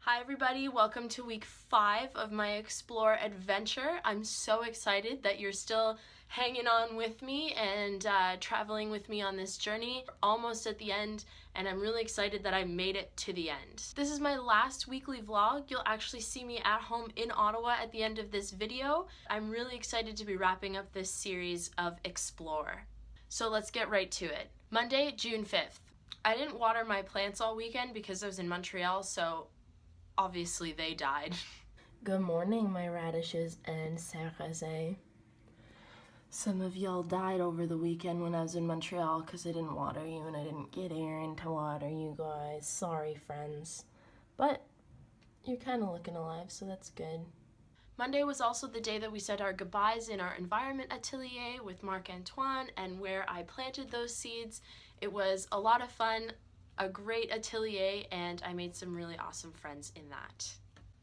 Hi everybody, welcome to week 5 of my Explore adventure. I'm so excited that you're still hanging on with me and traveling with me on this journey. We're almost at the end and I'm really excited that I made it to the end. This is my last weekly vlog. You'll actually see me at home in Ottawa at the end of this video. I'm really excited to be wrapping up this series of Explore. So let's get right to it. Monday, June 5th. I didn't water my plants all weekend because I was in Montreal, so obviously they died. Good morning, my radishes and sarrasin. Some of y'all died over the weekend when I was in Montreal because I didn't water you and I didn't get Aaron to water you guys. Sorry, friends. But you're kind of looking alive, so that's good. Monday was also the day that we said our goodbyes in our environment atelier with Marc-Antoine and where I planted those seeds. It was a lot of fun, a great atelier, and I made some really awesome friends in that.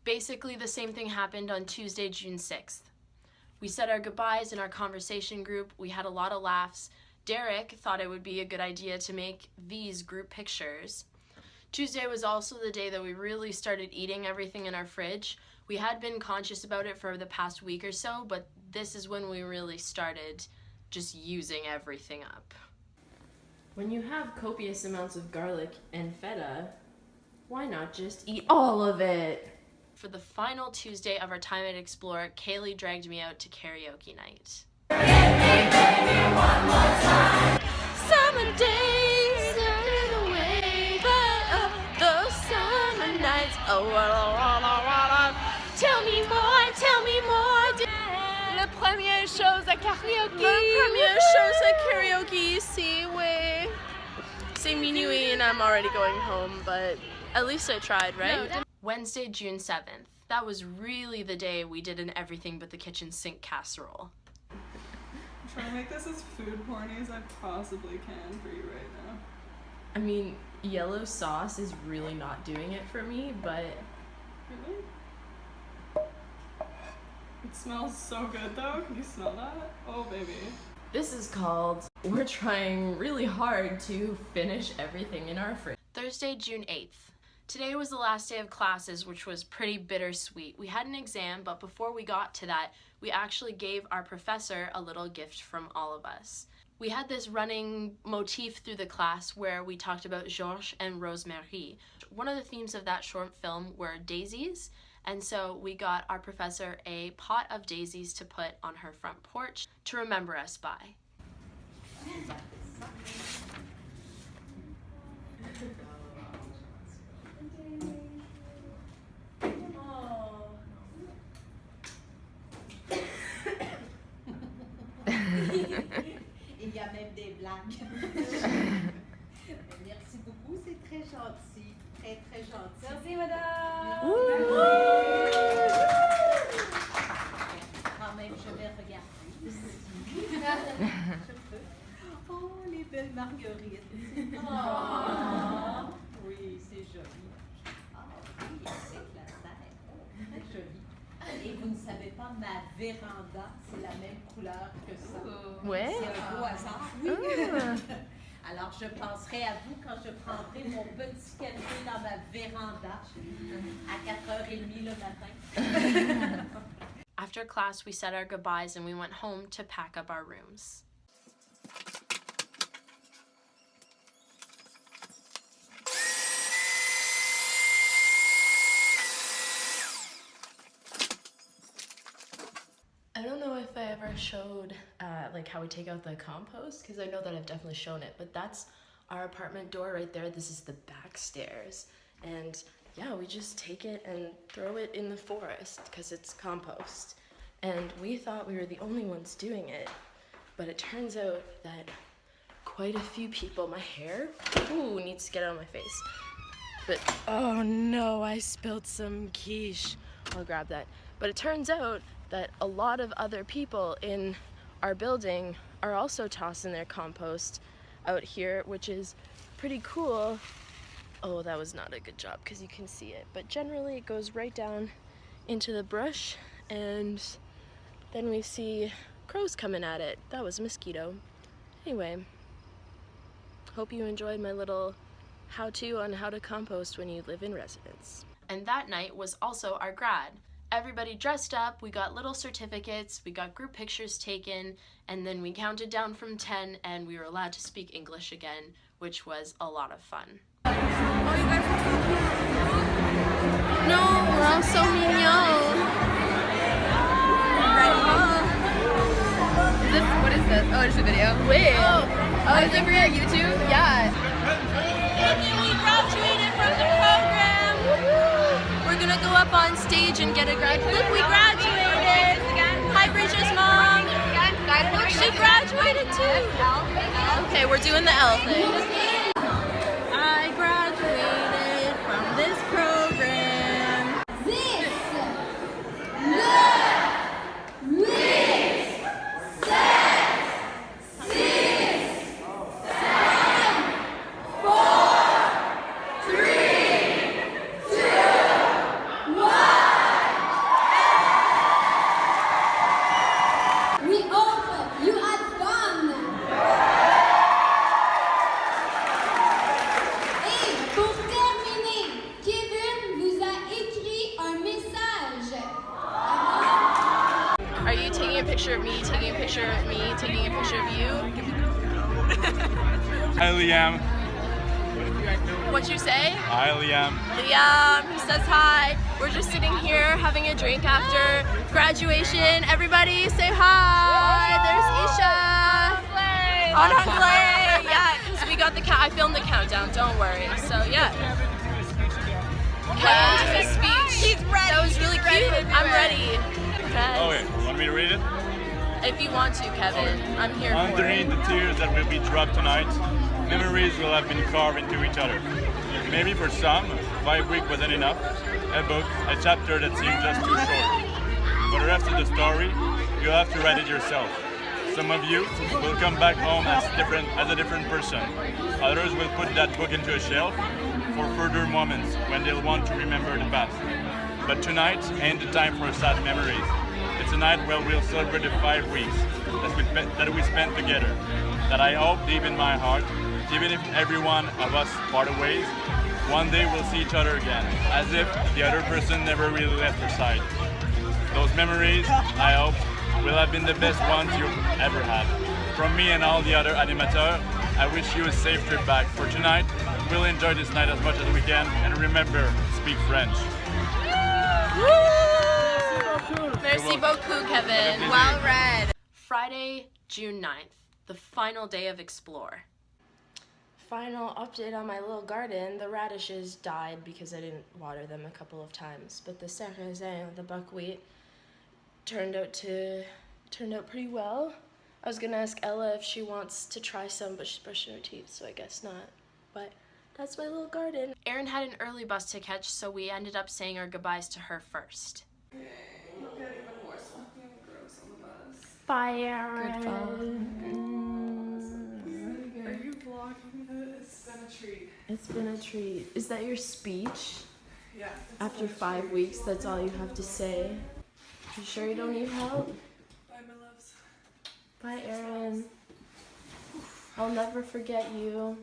Basically, the same thing happened on Tuesday, June 6th. We said our goodbyes in our conversation group. We had a lot of laughs. Derek thought it would be a good idea to make these group pictures. Tuesday was also the day that we really started eating everything in our fridge. We had been conscious about it for the past week or so, but this is when we really started just using everything up. When you have copious amounts of garlic and feta, why not just eat all of it? For the final Tuesday of our time at Explore, Kaylee dragged me out to karaoke night. Summer days turn away, but those summer nights, tell me more, tell me more. La première chose à karaoke. La première chose à karaoke ici, ouais. C'est minuit and I'm already going home, but at least I tried, right? No, Wednesday, June 7th. That was really the day we did an everything but the kitchen sink casserole. I'm trying to make this as food porny as I possibly can for you right now. I mean, yellow sauce is really not doing it for me, but... Really? It smells so good though. Can you smell that? Oh baby. This is called, we're trying really hard to finish everything in our fridge. Thursday, June 8th. Today was the last day of classes, which was pretty bittersweet. We had an exam, but before we got to that, we actually gave our professor a little gift from all of us. We had this running motif through the class where we talked about Georges and Rosemary. One of the themes of that short film were daisies, and so we got our professor a pot of daisies to put on her front porch to remember us by. Il y a même des blagues. Merci beaucoup, c'est très gentil. Très, très gentil. Merci, madame. Quand même, je vais regarder ici. Je peux. Oh, les belles marguerites. Oh, oui, c'est joli. Ah, oui, c'est clair. Très joli. Et vous ne savez pas, ma véranda, c'est la même couleur que ça. Ouais. C'est un beau hasard. Oui. Alors, je penserai à vous quand je prendrai mon petit café dans ma véranda à 4h30 le matin. After class, we said our goodbyes and we went home to pack up our rooms. I don't know if I ever showed like how we take out the compost, because I know that I've definitely shown it, but that's our apartment door right there. This is the back stairs, and yeah, we just take it and throw it in the forest because it's compost. And we thought we were the only ones doing it, but it turns out that quite a few people, my hair, ooh, needs to get out of my face. But oh no, I spilled some quiche. I'll grab that. But it turns out that a lot of other people in our building are also tossing their compost out here, which is pretty cool. Oh, that was not a good job because you can see it, but generally it goes right down into the brush, and then we see crows coming at it. That was a mosquito. Anyway, hope you enjoyed my little how-to on how to compost when you live in residence. And that night was also our grad. Everybody dressed up, we got little certificates, we got group pictures taken, and then we counted down from 10 and we were allowed to speak English again, which was a lot of fun. No, we're all so mignons. What is this? Oh, it's a video. Wait. Oh, is it for your YouTube? Yeah. We graduated from the program! We're gonna go up on stage and get a grad. Look, we graduated! Hi, Bridget's mom! Look, she graduated too! Okay, we're doing the L thing. I graduated from this program. Are you taking a picture of me, taking a picture of me, taking a picture of you? Hi, Liam. What'd you say? Hi, Liam. Liam, he says hi. We're just sitting here having a drink after graduation. Everybody say hi. There's Isha. On Anglais. Yeah, because we got the I filmed the countdown, don't worry. So yeah. Kevin did his speech. He's ready. That was really cute. I'm ready. Oh, wait. Want me to read it? If you want to, Kevin, I'm here for Underneath it. the tears that will be dropped tonight, memories will have been carved into each other. Maybe for some, 5 weeks wasn't enough. A book, a chapter that seemed just too short. For the rest of the story, you'll have to write it yourself. Some of you will come back home as a different person. Others will put that book into a shelf for further moments when they'll want to remember the past. But tonight ain't the time for sad memories. It's a night where we'll celebrate the 5 weeks that we spent together. That I hope deep in my heart, even if every one of us part ways, one day we'll see each other again, as if the other person never really left your side. Those memories, I hope, will have been the best ones you've ever had. From me and all the other animateurs, I wish you a safe trip back. For tonight, we'll enjoy this night as much as we can, and remember, speak French. Merci beaucoup, Kevin. Well read. Friday, June 9th, the final day of Explore. Final update on my little garden. The radishes died because I didn't water them a couple of times, but the sarrasin, the buckwheat, turned out pretty well. I was gonna ask Ella if she wants to try some, but she's brushing her teeth, so I guess not. But that's my little garden. Erin had an early bus to catch, so we ended up saying our goodbyes to her first. You'll get even more stuffy and gross on the bus. Bye, Erin. Are you vlogging this? It's been a treat. It's been a treat. Is that your speech? Yeah. After 5 weeks, that's all you have to say? You sure you don't need help? Bye, my loves. Bye, Erin. I'll never forget you.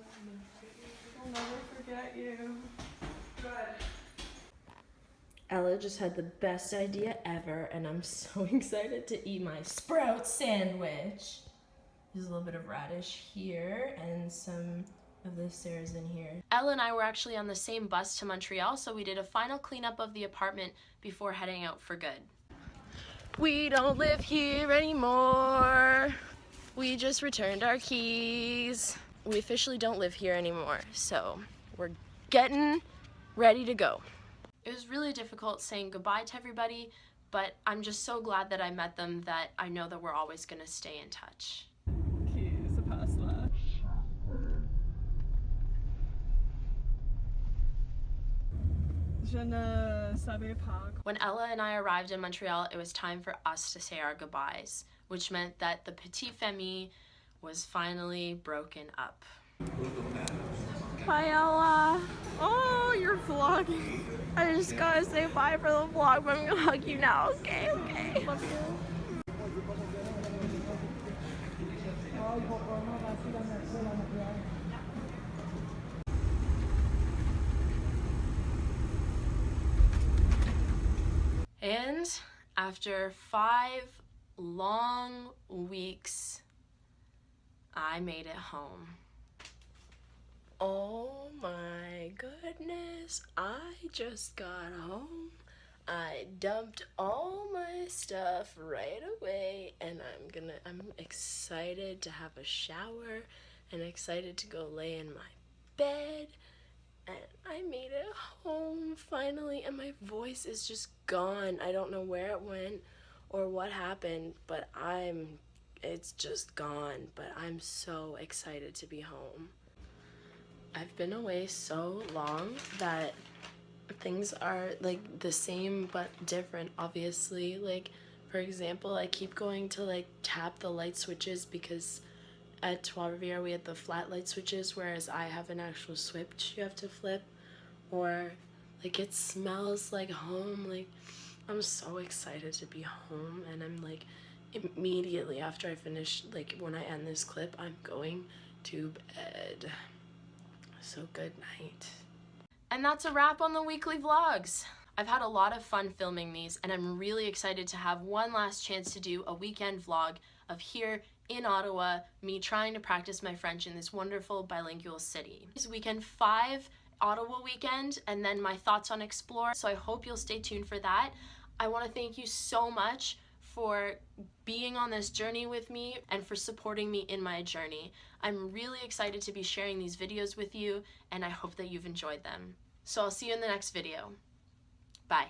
I'll never forget you. Good. Ella just had the best idea ever, and I'm so excited to eat my sprout sandwich. There's a little bit of radish here and some of the stairs in here. Ella and I were actually on the same bus to Montreal, so we did a final cleanup of the apartment before heading out for good. We don't live here anymore. We just returned our keys. We officially don't live here anymore, so we're getting ready to go. It was really difficult saying goodbye to everybody, but I'm just so glad that I met them that I know that we're always going to stay in touch. Keys, pass that. Je ne savais pas. When Ella and I arrived in Montreal, it was time for us to say our goodbyes, which meant that the petite famille was finally broken up. Bye, Ella. Oh, you're vlogging. I just gotta say bye for the vlog, but I'm gonna hug you now. Okay, okay. Love you. And after 5 long weeks, I made it home. Oh my goodness, I just got home. I dumped all my stuff right away, and I'm excited to have a shower and excited to go lay in my bed. And I made it home finally, and my voice is just gone. I don't know where it went or what happened, but it's just gone. But I'm so excited to be home. I've been away so long that things are like the same but different, obviously. Like, for example, I keep going to like tap the light switches because at Trois Rivières we had the flat light switches, whereas I have an actual switch you have to flip. Or like, it smells like home. Like, I'm so excited to be home, and I'm like, immediately after I finish, like when I end this clip, I'm going to bed. So good night. And that's a wrap on the weekly vlogs. I've had a lot of fun filming these, and I'm really excited to have one last chance to do a weekend vlog of here in Ottawa, me trying to practice my French in this wonderful bilingual city. This weekend 5, Ottawa weekend, and then my thoughts on Explore, so I hope you'll stay tuned for that. I want to thank you so much for being on this journey with me and for supporting me in my journey. I'm really excited to be sharing these videos with you, and I hope that you've enjoyed them. So I'll see you in the next video. Bye.